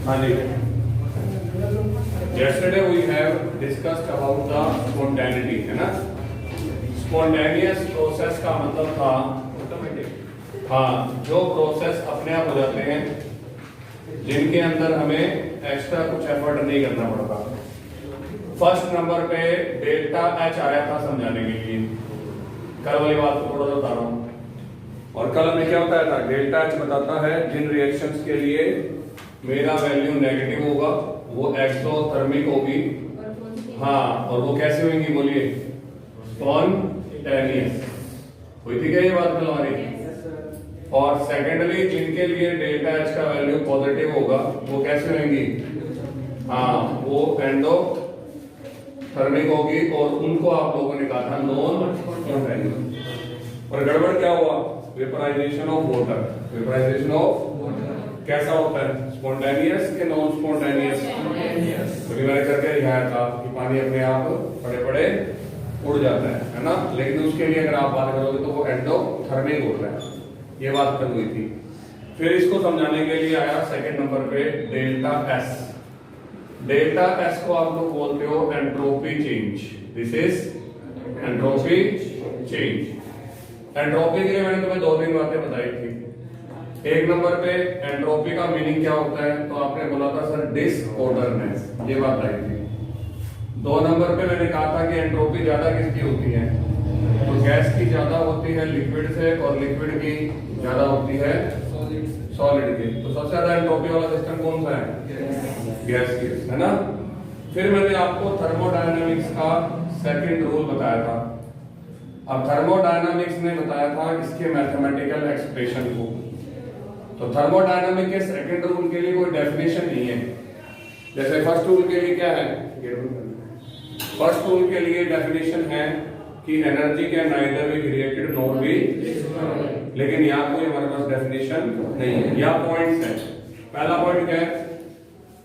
हाँ जी, yesterday we have discussed about the spontaneity, है ना। स्पॉन्टेनियस प्रोसेस का मतलब था हाँ, जो प्रोसेस अपने आप हो जाते हैं, जिनके अंदर हमें एक्स्ट्रा कुछ एफर्ट नहीं करना पड़ता। फर्स्ट नंबर पे डेल्टा एच आया था समझाने के लिए, कल वाली बात को थोड़ा सा बता रहा हूँ। और कल हमने क्या बताया था, डेल्टा एच बताता है जिन रिएक्शंस के लिए मेरा वैल्यू नेगेटिव होगा वो एक्सोथर्मिक होगी। हाँ, और वो कैसे होंगी बोलिए, स्पॉन्टेनियस। हुई थी क्या ये बात कल हमारी? और सेकेंडली जिनके लिए डेल्टा एच का वैल्यू पॉजिटिव होगा वो कैसे होंगी? हाँ, वो एंडोथर्मिक होगी। और उनको आप लोगों ने कहा था नॉन स्पॉन्टेनियस। और गड़बड़ क्या हुआ? Vaporisation of water. Vaporisation of कैसा होता है, स्पॉन्टेनियस के नॉन स्पॉन्टेनियस? क्योंकि मैंने करके दिखाया था कि पानी अपने आप पड़े पड़े उड़ जाता है ना। लेकिन उसके लिए अगर आप बात करोगे तो वो एंडोथर्मिक होता है। ये बात कर हुई थी। फिर इसको समझाने के लिए आया सेकंड नंबर पे डेल्टा एस। डेल्टा एस को आप लोग बोलते हो entropy change. This is entropy change. Entropy के लिए मैंने तुम्हें दो तीन बातें बताई थी। एक नंबर पे एंट्रोपी का मीनिंग क्या होता है, तो आपने बोला था सर डिसऑर्डरनेस, ये बात आई थी। दो नंबर पे मैंने कहा था कि एंट्रोपी ज्यादा किसकी होती है, तो गैस की ज्यादा होती है लिक्विड से, और लिक्विड की ज्यादा होती है सॉलिड की। तो सबसे ज्यादा एंट्रोपी वाला सिस्टम कौन सा है? गैस की, है ना। फिर मैंने आपको थर्मोडायनामिक्स का सेकंड रूल बताया था। अब थर्मोडायनामिक्स ने बताया था इसके मैथमेटिकल एक्सप्रेशन को। तो थर्मोडायनामिक के सेकंड रूल के लिए कोई डेफिनेशन नहीं है। जैसे फर्स्ट रूल के लिए क्या है, फर्स्ट रूल के लिए डेफिनेशन है कि energy can neither be created nor be, लेकिन यहाँ कोई हमारे पास डेफिनेशन नहीं है। यहाँ पॉइंट्स है। पहला पॉइंट क्या है?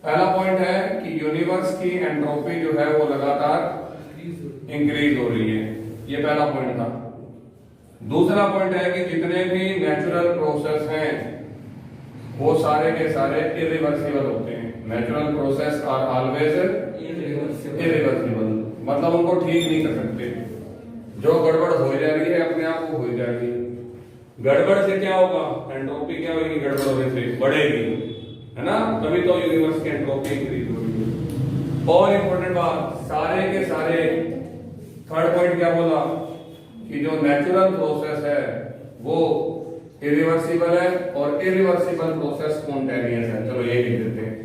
पहला पॉइंट है कि यूनिवर्स की एंट्रोपी जो है वो लगातार इंक्रीज हो रही है। ये पहला पॉइंट था। दूसरा पॉइंट है कि जितने भी नेचुरल प्रोसेस हैं वो सारे के सारे इरिवर्सिबल होते हैं। Natural process are always irreversible, मतलब उनको ठीक नहीं कर सकते। जो गड़बड़ हो जा रही है अपने आप वो हो जाएगी। गड़बड़ से क्या होगा, एंट्रोपी क्या होगी, गड़बड़ होने से बढ़ेगी, है ना। तभी तो यूनिवर्स की एंट्रोपी इंक्रीज होगी। और इंपॉर्टेंट बात, सारे के सारे थर्ड पॉइंट क्या बोला कि जो नेचुरल प्रोसेस है वो इरिवर्सिबल है और इरिवर्सिबल प्रोसेस स्पॉन्टेनियस है। चलो ये लिख देते हैं।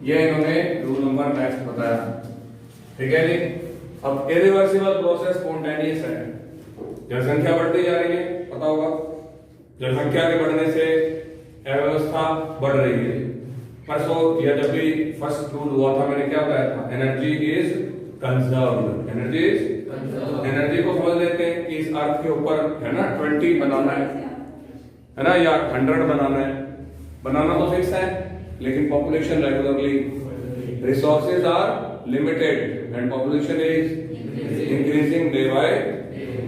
ये इन्होंने रूल नंबर नेक्स्ट बताया, ठीक है जी। अब इरिवर्सिबल प्रोसेस स्पॉन्टेनियस है, जनसंख्या बढ़ती जा रही है, पता होगा। जनसंख्या के बढ़ने से अव्यवस्था बढ़ रही है। परसों या जब भी फर्स्ट रूल हुआ था मैंने क्या बताया था, energy is conserved. Energy is, energy को समझ लेते हैं कि इस अर्थ के ऊपर है ना 20 बनाना है ना, या 100 बनाना है। बनाना तो फिक्स है, लेकिन population regularly, resources are limited and population is increasing day by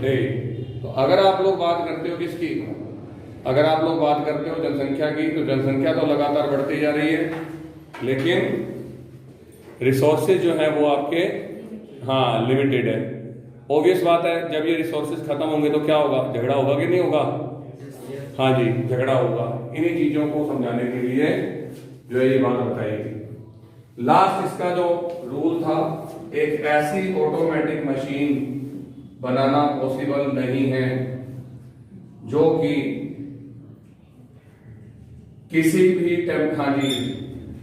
day. तो अगर आप लोग बात करते हो किसकी, अगर आप लोग बात करते हो जनसंख्या की, तो जनसंख्या तो लगातार बढ़ती जा रही है, लेकिन रिसोर्सेज जो है वो आपके हाँ लिमिटेड है। ऑब्वियस बात है, जब ये रिसोर्सेज खत्म होंगे तो क्या होगा, झगड़ा होगा कि नहीं होगा? हाँ जी, झगड़ा होगा। इन्हीं चीजों को समझाने के लिए जो है ये बात बताएगी। लास्ट इसका जो रूल था, एक ऐसी ऑटोमेटिक मशीन बनाना पॉसिबल नहीं है जो कि किसी भी हाँ जी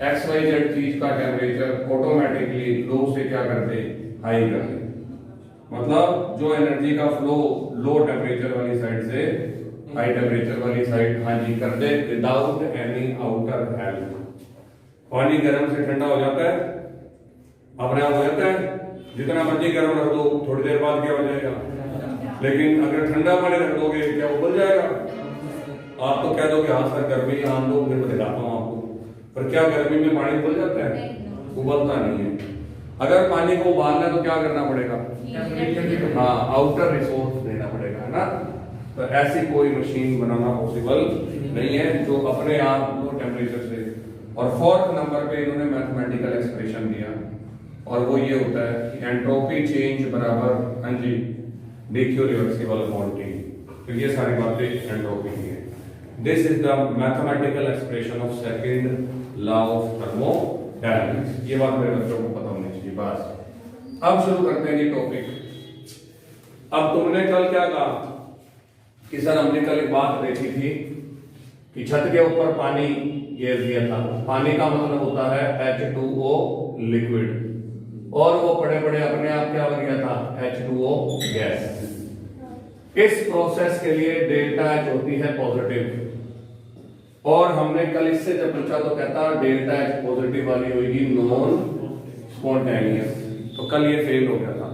XYZ चीज का टेम्परेचर ऑटोमेटिकली लो से क्या कर दे, हाई कर दे। मतलब जो एनर्जी का फ्लो लो टेम्परेचर वाली साइड से हाई टेम्परेचर वाली साइड हाँ जी कर दे, विदाउट एनी आउटर हेल्प। पानी गर्म से ठंडा हो जाता है, अपने आप हो जाता है। जितना मर्जी गर्म रख दो, थोड़ी देर बाद क्या हो जाएगा। लेकिन अगर ठंडा पानी रख दोगे क्या उबल जाएगा? आप तो कह दो कि हाँ सर गर्मी आन दो, फिर मैं दिखाता हूँ आपको। पर क्या गर्मी में पानी उबल जाता है? उबलता नहीं है। अगर पानी को उबालना है तो क्या करना पड़ेगा? हाँ, आउटर रिसोर्स देना पड़ेगा, है ना। तो ऐसी कोई मशीन बनाना पॉसिबल नहीं है जो अपने आप लो टेम्परेचर से और फोर्थ नंबर पे इन्होंने मैथमेटिकल एक्सप्रेशन दिया और वो ये होता है कि एंट्रोपी चेंज बराबर, हाँ जी, डीक्यू रिवर्सिबल क्वांटिटी। तो ये सारी बातें एंट्रोपी की है। This is the mathematical expression of second law of thermodynamics. ये बात मेरे बच्चों को पता होनी चाहिए। बस अब शुरू करते हैं ये टॉपिक। अब तुमने कल क्या कहा कि सर हमने कल एक बात देखी थी कि छत के ऊपर पानी घेर दिया था। पानी का मतलब होता है H2O लिक्विड, और वो पड़े पड़े अपने आप क्या बन गया था, H2O गैस। इस प्रोसेस के लिए डेल्टा H होती है पॉजिटिव, और हमने कल इससे जब पूछा तो कहता डेल्टा H पॉजिटिव वाली होगी नॉन स्पॉन्टेनियस। तो कल ये फेल हो गया था।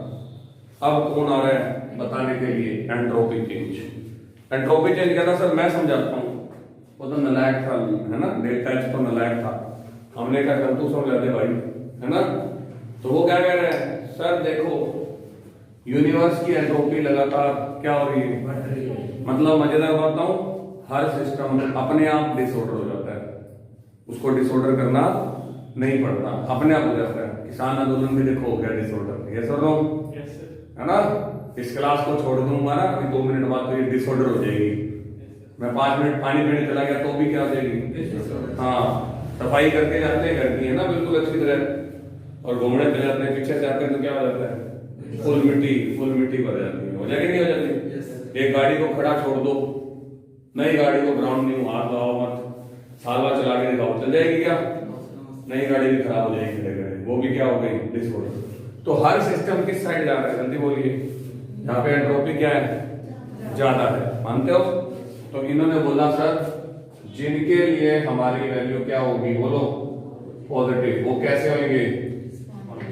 अब कौन आ रहा है बताने के लिए एंट्रोपी चेंज। एंट्रोपी चेंज क्या था सर, मैं समझाता हूं। वो तो नलायक था, है ना, डेल्टा H तो नलायक था। हमने कहा कल तू समझा दे भाई, है ना। तो वो क्या कह रहे हैं, सर देखो यूनिवर्स की एंट्रोपी लगातार क्या हो रही है, मतलब मजेदार बताऊं, हर सिस्टम अपने आप डिसऑर्डर हो जाता है, उसको डिसऑर्डर करना नहीं पड़ता, अपने आप हो जाता है। किसान आंदोलन में देखो हो गया डिसऑर्डर, ये सर है ना। इस क्लास को छोड़ दूंगा ना अभी 2 मिनट बाद तो ये डिसऑर्डर हो जाएगी। मैं 5 मिनट पानी पीने चला गया तो भी क्या हो जाएगी, हाँ। सफाई करके जाते हैं घर की, है ना, बिल्कुल अच्छी तरह, और घूमने चले जाते हैं, पीछे से आते हैं तो क्या हो जाता है, फुल मिट्टी भर जाती है। हो जाएगी नहीं हो जाती। एक गाड़ी को खड़ा छोड़ दो, नई गाड़ी को ग्राउंड नहीं हाथ लगाओ मत, साल बार चला के दिखाओ, चल जाएगी क्या, नई गाड़ी भी खराब हो जाएगी खड़े, वो भी क्या हो गई, डिसऑर्डर। तो हर सिस्टम किस साइड जा रहा है, जल्दी बोलिए। यहाँ पे एंट्रोपी क्या है, ज्यादा है, मानते हो। तो इन्होंने बोला सर जिनके लिए हमारी वैल्यू क्या होगी, बोलो पॉजिटिव, वो कैसे होंगे,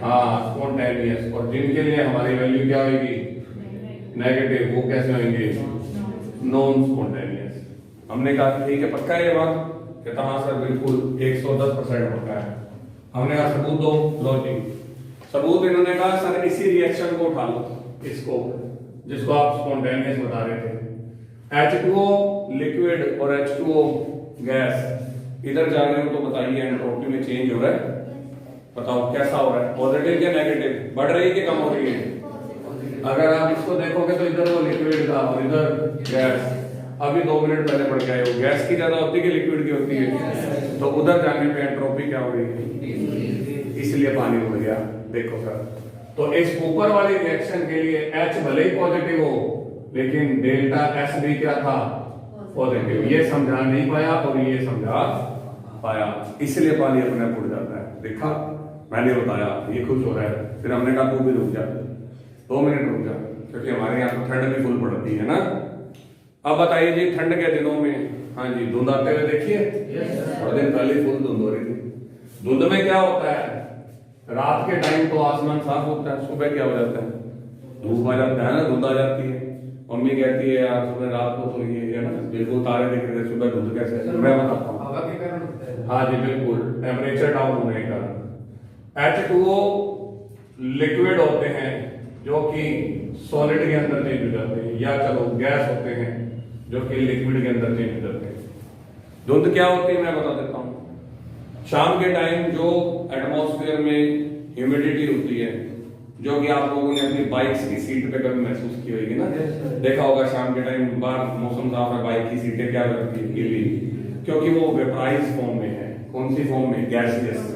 हाँ स्पॉन्टेनियस, और जिनके लिए हमारी वैल्यू क्या होगी नेगेटिव, वो कैसे होंगे, नॉन स्पॉन्टेनियस। हमने कहा ठीक है पक्का है ये बात, कहता हाँ सर बिल्कुल 110% पक्का है। हमने कहा सबूत दो, लॉजिक सबूत। इन्होंने कहा सर इसी रिएक्शन को उठा लो, इसको जिसको आप स्पॉन्टेनियस बता रहे थे, H2O लिक्विड और H2O गैस, इधर जा रहे हो तो बताइए एंट्रोपी में चेंज हो रहा है, बताओ कैसा हो रहा है, पॉजिटिव या नेगेटिव, बढ़ रही है कि कम हो रही है। अगर आप इसको देखोगे तो इधर वो लिक्विड था और इधर गैस। अभी 2 मिनट पहले बढ़ गए हो, गैस की ज्यादा होती है कि लिक्विड की होती है, तो उधर जाने पे एंट्रोपी क्या हो रही है, इसलिए पानी हो गया। देखो सर, तो इस ऊपर वाली रिएक्शन के लिए H भले ही पॉजिटिव हो लेकिन डेल्टा S भी क्या था, पॉजिटिव। ये समझा नहीं पाया और ये समझा पाया, इसलिए पानी अपने आप उड़ जाता है। देखा मैंने बताया, ये खुश हो रहा है। फिर हमने कहा तू भी रुक जा, 2 मिनट रुक जा, क्योंकि हमारे यहाँ तो ठंड भी फुल पड़ती है ना। अब बताइए जी ठंड के दिनों में, हाँ जी, धुंध आते हुए देखिए, थोड़े दिन पहले फुल धुंध हो रही थी। धुंध में क्या होता है, रात के टाइम तो आसमान साफ होता है, सुबह क्या हो जाता है, धूप आ जाता है ना, धुंध आ जाती है। मम्मी कहती है यार सुबह रात को तो ये है ना बिल्कुल तारे दिख रहे थे, सुबह धुंध कैसे है, मैं बताता हूँ, हवा के कारण होता है। हाँ जी बिल्कुल, टेम्परेचर डाउन होने के कारण। H2O लिक्विड होते हैं जो कि सॉलिड के अंदर चेंज हो जाते हैं, या चलो गैस होते हैं जो कि लिक्विड के अंदर चेंज हो जाते हैं। धुंध क्या होती है मैं बता देता हूँ। शाम के टाइम जो एटमॉस्फेयर में ह्यूमिडिटी होती है, जो कि आप लोगों ने अपनी बाइक्स की सीट पे कभी महसूस की होगी ना, देखा होगा शाम के टाइम बाहर मौसम साफ है, बाइक की सीटें क्या करती है, गीली, क्योंकि वो वेपराइज फॉर्म में है। कौन सी फॉर्म में, गैसियस,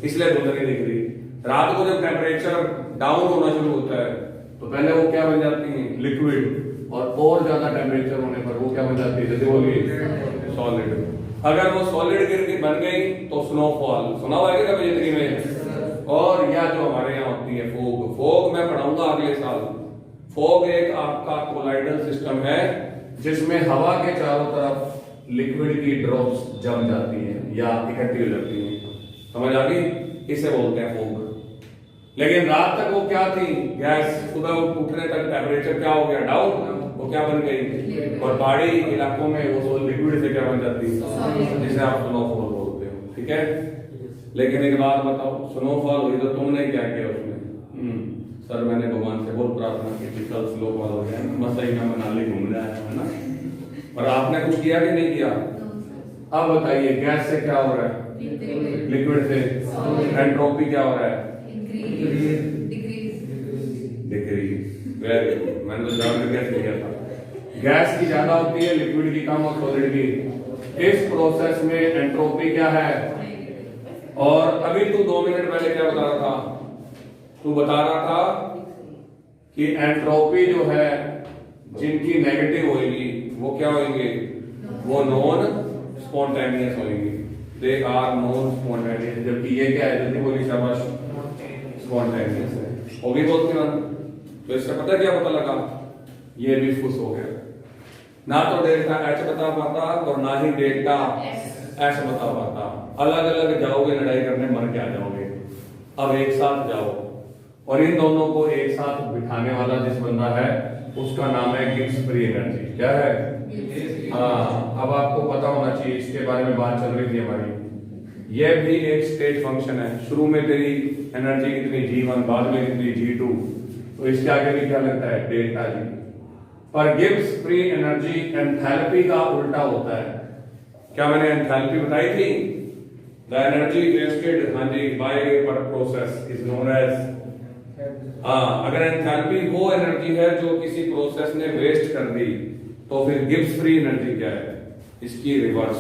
इसलिए धुंध नहीं दिख रही। रात को जब टेम्परेचर डाउन होना शुरू होता है तो पहले वो क्या बन जाती है, लिक्विड, और ज्यादा टेम्परेचर होने पर वो क्या बन जाती है, जैसे बोलिए सॉलिड। अगर वो सॉलिड गिर के बन गई तो स्नोफॉल, सुना हुआ है कभी जिंदगी में। और या जो हमारे यहाँ होती है फोग मैं पढ़ाऊंगा अगले साल। फोग एक आपका कोलाइडल सिस्टम है जिसमें हवा के चारों तरफ लिक्विड की ड्रॉप्स जम जाती हैं या इकट्ठी हो जाती हैं, समझ आ गई, इसे बोलते हैं फोग। लेकिन रात तक वो क्या थी, गैस। सुबह उठने तक टेम्परेचर क्या हो गया, डाउन, वो क्या बन गई, और पहाड़ी इलाकों में वो लिक्विड से क्या बन जाती है, जिसे आप स्नोफॉल बोलते हो, ठीक है। लेकिन एक बात बताओ, स्नोफॉल हुई तो तुमने क्या किया उसमें, सर मैंने भगवान से बहुत प्रार्थना की थी कल स्नोफॉल हो गया, मसई में मनाली घूमने आया है ना, और आपने कुछ किया कि नहीं किया। अब बताइए गैस से क्या हो रहा है, लिक्विड से एंट्रोपी क्या हो रहा है, डिक्रीज। वेरी गुड, मैंने तो जान करके किया था। गैस की ज्यादा होती है, लिक्विड की कम और सॉलिड की। इस प्रोसेस में एंट्रोपी क्या है। और अभी तू 2 मिनट पहले क्या बता रहा था, तू बता रहा था कि एंट्रोपी जो है जिनकी नेगेटिव होगी वो क्या होंगे, वो नॉन स्पॉन्टेनियस होंगे, दे आर नॉन स्पॉन्टेनियस। जबकि ये क्या है, जल्दी बोली शाबाश, स्पॉन्टेनियस है। होगी बहुत ना, तो इसका पता क्या पता लगा, ये भी फुस हो गया। ना तो डेल्टा एच बता पाता और ना ही डेल्टा एस बता पाता। अलग अलग जाओगे लड़ाई करने, मर के आ जाओगे। अब एक साथ जाओ और इन दोनों को एक साथ बिठाने वाला जिस बंदा है उसका नाम है गिब्स फ्री एनर्जी। क्या है? हाँ, अब आपको पता होना चाहिए, इसके बारे में बात चल रही थी हमारी। यह भी एक स्टेट फंक्शन है। शुरू में तेरी एनर्जी कितनी G1, बाद में कितनी G2, तो इसके आगे भी क्या लगता है, डेल्टा जी। पर गिब्स फ्री एनर्जी एंथैल्पी का उल्टा होता है। क्या मैंने एंथैल्पी बताई थी? द एनर्जी वेस्टेड, हाँ जी, बाय पर प्रोसेस इज नोन एज। हाँ, अगर एंथैल्पी वो एनर्जी है जो किसी प्रोसेस ने वेस्ट कर दी, तो फिर गिब्स फ्री एनर्जी क्या है, इसकी रिवर्स।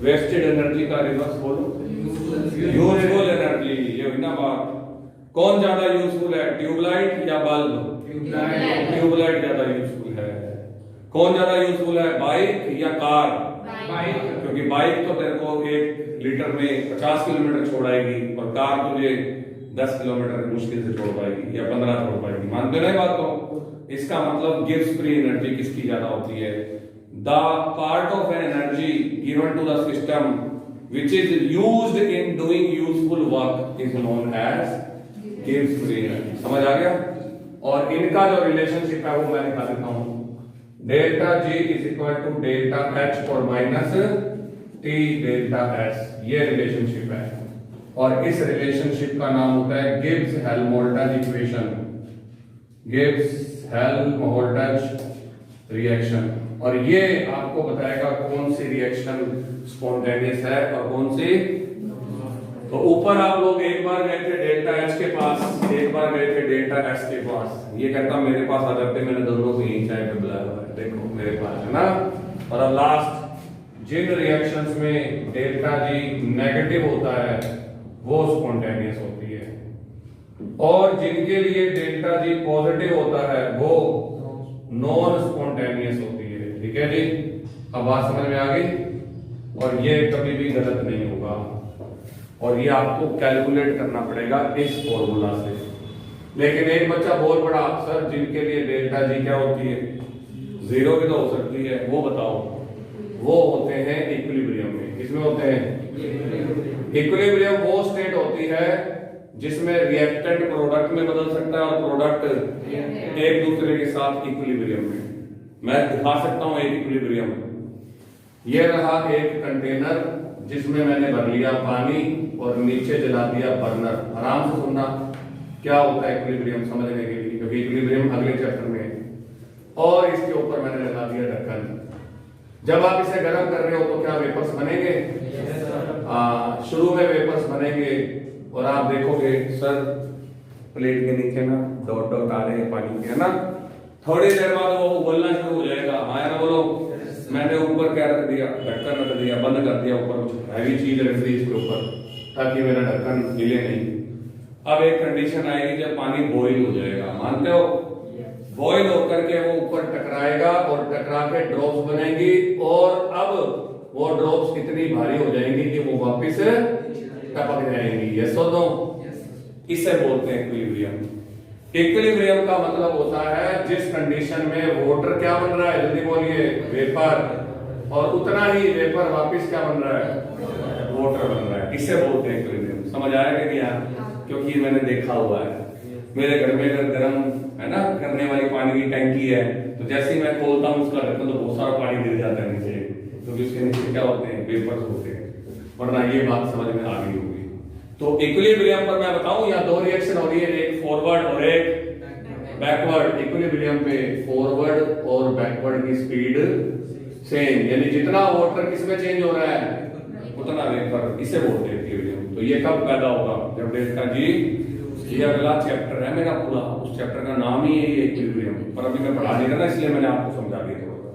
वेस्टेड एनर्जी का रिवर्स बोलो, यूजफुल एनर्जी। ये हुई ना बात। कौन ज्यादा यूजफुल है, ट्यूबलाइट या बल्ब? ट्यूबलाइट ज्यादा यूजफुल है। कौन ज्यादा यूजफुल है, बाइक या कार? बाइक, क्योंकि बाइक तो तेरे को 1 लीटर में 50 किलोमीटर छोड़ाएगी और कार तुझे 10 किलोमीटर मुश्किल से छोड़ पाएगी या 15 छोड़ पाएगी। मानते हो ना बात को? इसका मतलब गिब्स फ्री एनर्जी किसकी ज्यादा होती है, the part of an energy given to the system which is used in doing useful work is known as gives free energy। समझ आ गया? और इनका जो रिलेशनशिप है वो मैं दिखा देता हूं। Delta G is equal to delta H और माइनस T डेल्टा S, ये रिलेशनशिप है। और इस रिलेशनशिप का नाम होता है Gibbs Helmholtz equation, Gibbs Helmholtz reaction. और ये आपको बताएगा कौन सी रिएक्शन स्पॉन्टेनियस है और कौन सी। तो ऊपर आप लोग एक बार गए थे डेल्टा एच के पास, एक बार गए थे डेल्टा एस के पास। ये कहता मेरे पास आ जाते, मैंने दोनों को यहीं चाय पे बुलाया हुआ है, देखो मेरे पास है ना। और अब लास्ट, जिन रिएक्शंस में डेल्टा जी नेगेटिव होता है वो स्पॉन्टेनियस होती है, और जिनके लिए डेल्टा जी पॉजिटिव होता है वो नॉन स्पॉन्टेनियस होती है। ठीक है जी, अब बात समझ में आ गई। और ये कभी भी गलत नहीं होगा, और ये आपको कैलकुलेट करना पड़ेगा इस फॉर्मूला से। लेकिन एक बच्चा बोल पड़ा, सर जिनके लिए डेल्टा जी क्या होती है, 0 भी तो हो सकती है, वो बताओ। वो होते हैं इक्विलिब्रियम में। किसमें होते हैं? इक्विलिब्रियम वो स्टेट होती है जिसमें रिएक्टेंट प्रोडक्ट में बदल सकता है और प्रोडक्ट एक दूसरे के साथ इक्विलिब्रियम में। मैं दिखा सकता हूं एक इक्विलिब्रियम। ये रहा एक कंटेनर जिसमें मैंने भर लिया पानी और नीचे जला दिया बर्नर। आराम से सुनना क्या होता है इक्विलिब्रियम समझने के लिए, क्योंकि इक्विलिब्रियम अगले चैप्टर में है। और इसके ऊपर मैंने लगा दिया ढक्कन। जब आप इसे गर्म कर रहे हो तो क्या वेपर्स बनेंगे? शुरू में वेपर्स बनेंगे और आप देखोगे सर प्लेट के नीचे ना डॉट डॉट आ रहे हैं पानी के, है ना। थोड़ी देर बाद वो उबलना शुरू हो जाएगा। हाँ ना बोलो। मैंने ऊपर क्या रख दिया, ढक्कन रख दिया, बंद कर दिया, ऊपर कुछ हैवी चीज रख दी इसके ऊपर ताकि मेरा ढक्कन हिले नहीं। अब एक कंडीशन आएगी जब पानी बॉईल हो जाएगा, मानते हो? बॉईल होकर के वो ऊपर टकराएगा और टकरा के ड्रॉप्स बनेंगी, और अब वो ड्रॉप्स इतनी भारी हो जाएंगी कि वो वापस टपक जाएंगी। यस और नो? इसे बोलते हैं इक्विलिब्रियम। इक्विलिब्रियम का मतलब होता है जिस कंडीशन में वाटर क्या बन रहा है, जल्दी बोलिए, वेपर, और उतना ही वेपर वापस क्या बन रहा है, वाटर बन रहा है। इसे बोलते हैं इक्विलिब्रियम। समझ आया कि नहीं? क्योंकि मैंने देखा हुआ है, मेरे घर में अगर गर्म है ना करने वाली पानी की टैंकी है, तो जैसे ही मैं खोलता हूँ उसका ढक्कन तो बहुत सारा पानी गिर जाता है नीचे, क्योंकि उसके नीचे क्या होते हैं, वेपर्स होते हैं। वरना ये बात समझ में आ गई होगी। तो इक्विलिब्रियम पर मैं बताऊं, या 2 रिएक्शन हो रही है, एक फॉरवर्ड और एक बैकवर्ड। इक्विलिब्रियम पे फॉरवर्ड और बैकवर्ड की स्पीड सेम, यानी जितना वाटर किसमें चेंज हो रहा है उतना वेपर, इसे बोलते हैं इक्विलिब्रियम। तो ये कब पैदा होगा, जब डेल्टा जी, ये अगला चैप्टर है मेरा पूरा, उस चैप्टर का नाम ही है इक्विलिब्रियम, पर अभी मैं पढ़ा नहीं रहा ना, इसलिए मैंने आपको समझा दिया थोड़ा।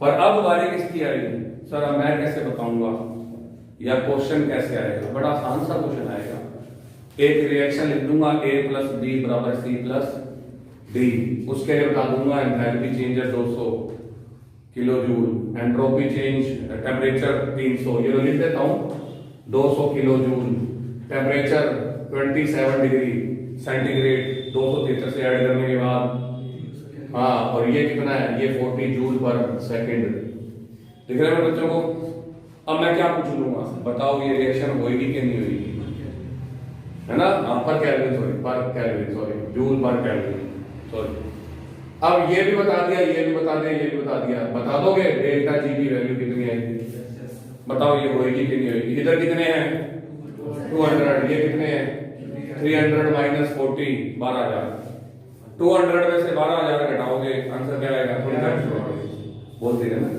पर अब बारी किसकी आएगी, सर अब मैं कैसे बताऊंगा या क्वेश्चन कैसे आएगा, बड़ा आसान सा क्वेश्चन आएगा। एक रिएक्शन लिख दूंगा A + B = C + D, उसके लिए बता दूंगा enthalpy changes 200 kilo joule, entropy change, temperature 300, ये लिख देता हूं 200 kilo joule, temperature 27 degree centigrade 273 से ऐड करने के बाद, हाँ, और ये कितना है, ये 40 जूल पर सेकंड। दिख रहा है बच्चों को। अब मैं क्या पूछ लूंगा, बताओ ये रिएक्शन होगी कि नहीं होगी, है ना, पर केल्विन सॉरी जूल पर केल्विन सॉरी। अब ये भी बता दिया, ये भी बता दिया, ये भी बता दिया, बता दोगे डेल्टा जी की वैल्यू कितनी आएगी, बताओ ये होगी कि नहीं होगी। इधर कितने हैं 200, ये कितने हैं 300 - 40 12,000, 200 में से 12,000 घटाओगे आंसर क्या आएगा, बोलते हैं ना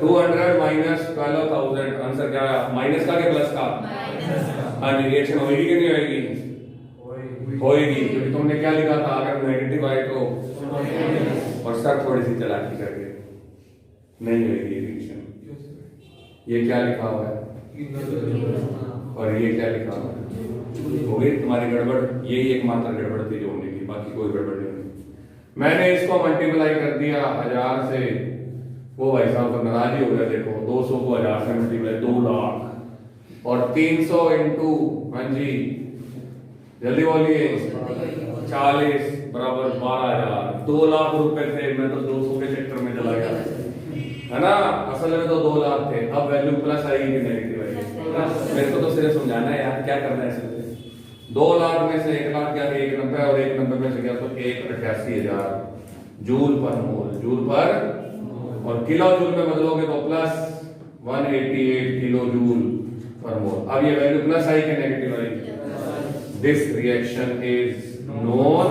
200 - 12,000 आंसर क्या आया, माइनस का के प्लस का, हाँ जी, रिएक्शन होगी कि नहीं होगी, होगी, क्योंकि तुमने क्या लिखा था, अगर नेगेटिव आए तो, और सर थोड़ी सी चालाकी करके नहीं होगी रिएक्शन। ये क्या लिखा हुआ है और ये क्या लिखा हुआ है, हो गई तुम्हारी गड़बड़, यही एकमात्र गड़बड़ थी जो होने की, बाकी कोई गड़बड़ नहीं। मैंने इसको मल्टीप्लाई कर दिया 1000 से, वो भाई साहब तो नाराज ही हो गया, देखो 200 को 1000 से मल्टीप्लाई 2 लाख, और 300 इंटू, हाँ जी जल्दी बोलिए, 40 बराबर 12,000, 2 लाख रुपए थे, मैं तो 200 के चक्कर में चला गया, है ना, असल में तो 2 लाख थे। अब वैल्यू प्लस आएगी कि नेगेटिव आएगी, मेरे को तो सिर्फ समझाना है यार, क्या करना है इसमें। 2 लाख में से 1 लाख क्या, 190, और 190 में से क्या, तो 188,000 जूल पर मोल, जूल पर, और किलो जूल में बदलोगे तो प्लस 188 किलो जूल पर मोल। अब ये वैल्यू प्लस आई कि negative I, this reaction is non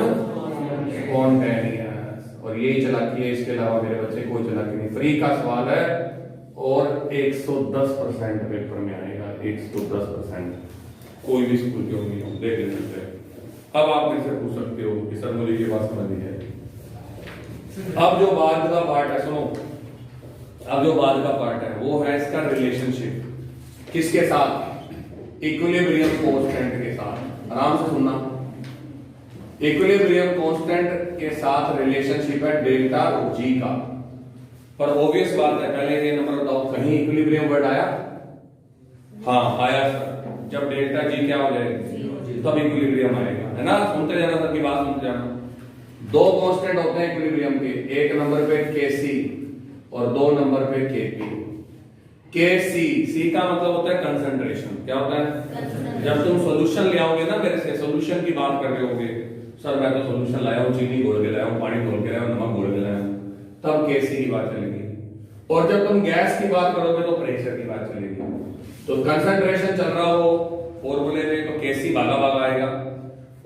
spontaneous, और यही चालाकी है, इसके अलावा मेरे बच्चे कोई चालाकी नहीं। फ्री का सवाल है और 110% पेपर में आएगा, 110%, कोई भी स्कूल के नहीं हो, देख लेते हैं। अब आप मेरे से पूछ सकते हो कि सर मुझे ये बात समझ नहीं है। अब जो बाद का पार्ट है, सुनो, अब जो बाद का पार्ट है वो है इसका रिलेशनशिप किसके साथ, इक्विलिब्रियम कांस्टेंट के साथ। आराम से सुनना, इक्विलिब्रियम कांस्टेंट के साथ रिलेशनशिप है डेल्टा जी का। पर ऑब्वियस बात है, पहले ये नंबर बताओ, कहीं इक्विलिब्रियम वर्ड आया, हाँ आया सर, जब डेल्टा जी क्या हो जाएगा तब इक्विलिब्रियम आएगा, है ना, सुनते जाना सर की बात, सुनते जाना। 2 कांस्टेंट होते हैं इक्विलिब्रियम के, एक नंबर पे Kc और 2 नंबर पे Kp। Kc, सी का मतलब होता है कंसंट्रेशन, क्या होता है, जब तुम सॉल्यूशन ले आओगे ना मेरे से, सॉल्यूशन की बात कर रहे होगे, सर मैं तो सॉल्यूशन लाया हूं, चीनी घोल के लाया हूं, पानी घोल के लाया हूं, नमक घोल के लाया हूं, तब Kc की बात चलेगी। और जब तुम गैस की बात करोगे तो प्रेशर की बात चलेगी। तो कंसंट्रेशन चल रहा हो फॉर्मूले में तो Kc भागा भागा आएगा,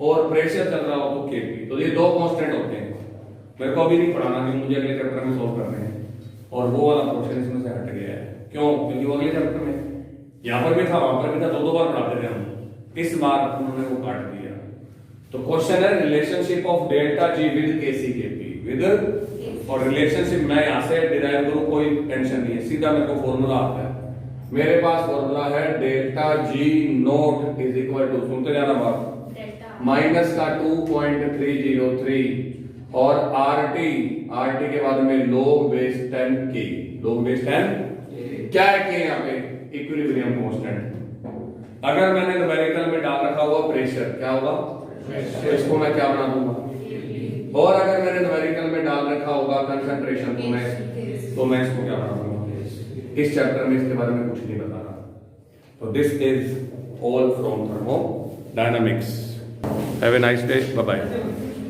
और प्रेशर चल रहा हो तो Kp। तो ये 2 कांस्टेंट होते हैं, मेरे को अभी नहीं पढ़ाना, नहीं मुझे अगले चैप्टर में सॉल्व करने हैं, और वो वाला क्वेश्चन इसमें से हट गया है। क्यों, क्योंकि वो अगले चैप्टर में यहां पर भी था, वहां पर भी था, 2 बार पढ़ाते थे हम, इस बार उन्होंने वो काट दिया। तो क्वेश्चन है relationship of delta G with Kc Kp with, और रिलेशनशिप मैं यहां से डिराइव करूं कोई टेंशन नहीं है, सीधा मेरे को फॉर्मूला आता है। मेरे पास फॉर्मूला है delta G naught is equal to, सुनते जाना बात, माइनस का 2.303 और RT के बाद में log base 10 K, log base 10 क्या है K यहाँ पे, इक्विलिब्रियम कांस्टेंट। अगर मैंने न्यूमेरिकल में डाल रखा हुआ प्रेशर, क्या होगा, तो इसको मैं क्या बना दूंगा, और अगर मैंने न्यूमेरिकल में डाल रखा होगा कंसंट्रेशन, तो मैं इसको क्या बना दूंगा। इस चैप्टर में इसके बारे में कुछ नहीं बता रहा। तो this is all from thermodynamics. Have a nice day, bye bye.